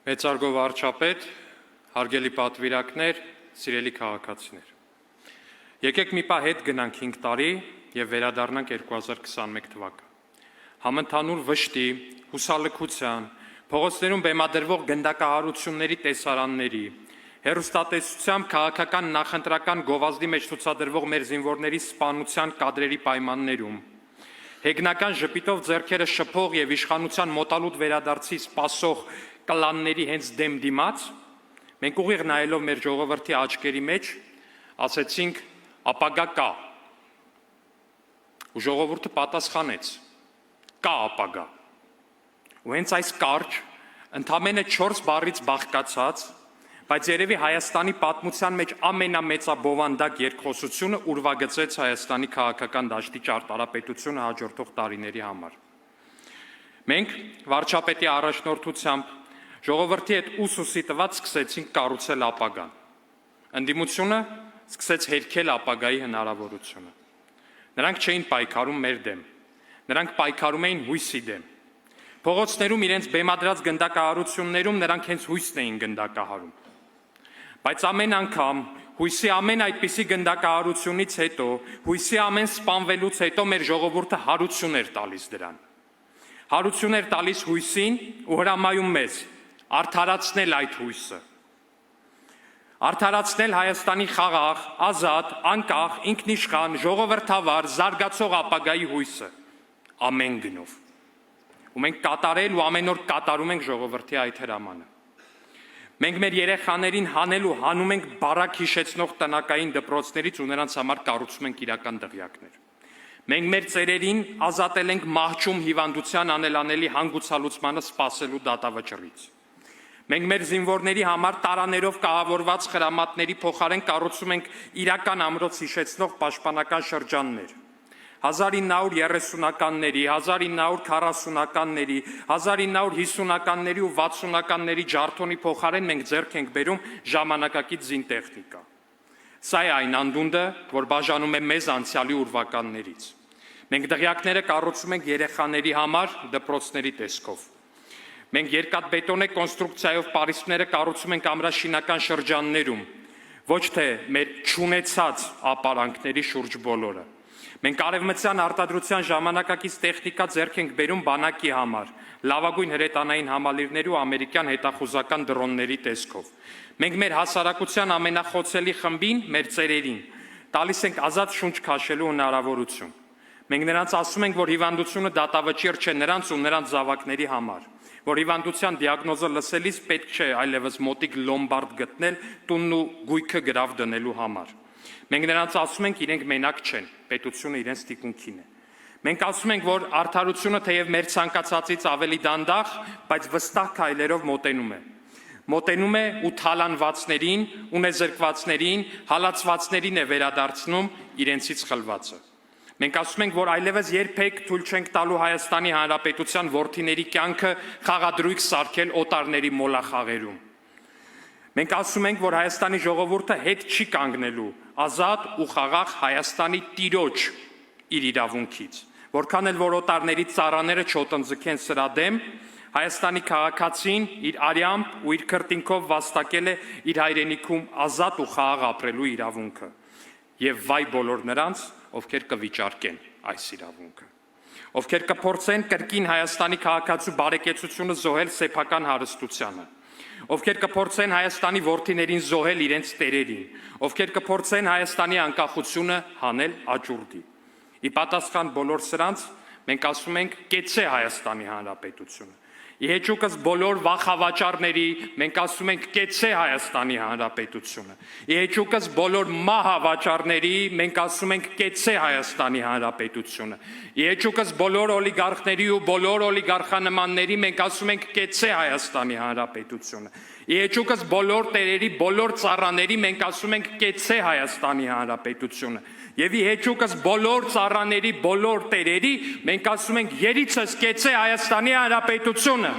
Մեծարգո վարչապետ, հարգելի պատվիրակներ, սիրելի քաղաքացիներ։ Եկեք մի պահ հետ գնանք 5 տարի եւ վերադառնանք 2021 թվական։ Համընդհանուր վշտի, հուսալքության, փողոցներում բեմադրվող գնդակահարությունների տեսարանների, հեռուստատեսությամբ քաղաքական նախընտրական գովազդի մեջ ցուցադրվող մեր զինվորների սպանության կադրերի պայմաններում, հեգնական ժպիտով ձեռքերը շփող եւ իշխանության մոտալուտ վերադարձի սպասող կլանների հենց դեմ դիմաց, մենք ուղիղ նայելով մեր ժողովրդի աչքերի մեջ, ասեցինք ապագա կա։ Ու ժողովուրդը պատասխանեց. կա ապագա։ Ու հենց այս կարճ, ընդամենը 4 բառից բաղկացած, բայց երևի Հայաստանի պատմության մեջ ամենամեծաբովանդակ երկխոսությունը ուրվագծեց Հայաստանի քաղաքական դաշտի ճարտարապետությունը հաջորդող տարիների համար։ Մենք վարչապետի առաջնորդությամբ ժողովրդի հետ ուսուսի տված սկսեցինք կառուցել ապագան։ Ընդդիմությունը սկսեց հերքել ապագայի հնարավորությունը։ Նրանք չէին պայքարում մեր դեմ, նրանք պայքարում էին հույսի դեմ։ Փողոցներում իրենց բեմադրած գնդակահարություններում նրանք հենց հույսն էին գնդակահարում։ Բայց ամեն անգամ հույսի ամեն այդպիսի գնդակահարությունից հետո, հույսի ամեն սպանվելուց հետո մեր ժողովուրդը հարություն էր տալիս դրան։ Հարություն էր տալիս հույսին ու հրամայում մեզ արդարացնել այդ հույսը։ Արդարացնել Հայաստանի խաղաղ, ազատ, անկախ, ինքնիշխան, ժողովրդավար, զարգացող ապագայի հույսը ամեն գնով։ Ու մենք կատարել ու ամեն օր կատարում ենք ժողովրդի այդ հրամանը։ Մենք մեր երեխաներին հանել ու հանում ենք բարակ հիշեցնող տնակային դպրոցներից ու նրանց համար կառուցում ենք իրական դղյակներ։ Մենք մեր ծերերին ազատել ենք մահճում հիվանդության անելանելի հանգուցալուծմանը սպասելու դատավճռից։ Մենք մեր զինվորների համար տարաներով կահավորված խրամատների փոխարեն կառուցում ենք իրական ամրոց հիշեցնող պաշտպանական շրջաններ։ 1930-ականների, 1940-ականների, 1950-ականների ու 60-ականների ջարդոնի փոխարեն մենք ձեռք ենք բերում ժամանակակից զինտեխնիկա։ Սա է այն անդունդը, որ բաժանում է մեզ անցյալի ուրվականներից։ Մենք դղյակները կառուցում ենք երեխաների համար դպրոցների տեսքով։ Մենք երկաթբետոնե կոնստրուկցիայով պարիսպները կառուցում ենք ամրաշինական շրջաններում, ոչ թե մեր չունեցած ապարանքների շուրջ բոլորը։ Մենք արևմտյան արտադրության ժամանակակից տեխնիկա ձեռք ենք բերում բանակի համար, լավագույն հրետանային համալիրների ու ամերիկյան հետախուզական դրոնների տեսքով։ Մենք մեր հասարակության ամենախոցելի խմբին, մեր ծերերին, տալիս ենք ազատ շունչ քաշելու հնարավորություն։ Մենք նրանց ասում ենք, որ հիվանդությունը դատավճիռ չէ նրանց ու նրանց զավակների համար, որ հիվանդության դիագնոզը լսելիս պետք չէ այլևս մոտիկ լոմբարդ գտնել տունն ու գույքը գրավ դնելու համար։ Մենք նրանց ասում ենք, իրենք մենակ չեն, պետությունը իրենց թիկունքին է։ Մենք ասում ենք, որ արդարությունը թեև մեր ցանկացածից ավելի դանդաղ, բայց վստահ քայլերով մոտենում է։ Մոտենում է ու թալանվածներին, ունեզրկվածներին, հալածվածներին է վերադարձնում իրենցից խլվածը։ Մենք ասում ենք, որ այլևս երբեք թույլ չենք տալու Հայաստանի Հանրապետության որդիների կյանքը խաղադրույք սարքել օտարների մոլախաղերում։ Մենք ասում ենք, որ Հայաստանի ժողովուրդը հետ չի կանգնելու ազատ ու խաղաղ Հայաստանի տիրոջ իր իրավունքից, որքան էլ որ օտարների ծառաները չոտնձգեն սրա դեմ, Հայաստանի քաղաքացին իր արյամբ ու իր քրտինքով վաստակել է իր հայրենիքում ազատ ու խաղաղ ապրելու իրավունքը, եւ վայ բոլոր նրանց, ովքեր կվիճարկեն այս իրավունքը, ովքեր կփորձեն կրկին Հայաստանի քաղաքացու բարեկեցությունը զոհել սեփական հարստությանը, ովքեր կփորձեն Հայաստանի որդիներին զոհել իրենց տերերին, ովքեր կփորձեն Հայաստանի անկախությունը հանել աճուրդի։ Ի պատասխան բոլոր սրանց մենք ասում ենք կեցե Հայաստանի Հանրապետությունը։ Իհեճուկս բոլոր վախավաճառների մենք ասում ենք կեցե Հայաստանի Հանրապետությունը։ Իհեճուկս բոլոր մահավաճառների մենք ասում ենք կեցե Հայաստանի Հանրապետությունը։ Իհեճուկս բոլոր օլիգարխների ու բոլոր օլիգարխանմանների մենք ասում ենք կեցե Հայաստանի Հանրապետությունը։ Իհեճուկս բոլոր տերերի, բոլոր ծառաների մենք ասում ենք կեցե Հայաստանի Հանրապետությունը։ Եվ իհեճուկս բոլոր ծառաների, բոլոր տերերի մենք ասում ենք երիցս կեցե Հայաստանի Հանրապետությունը։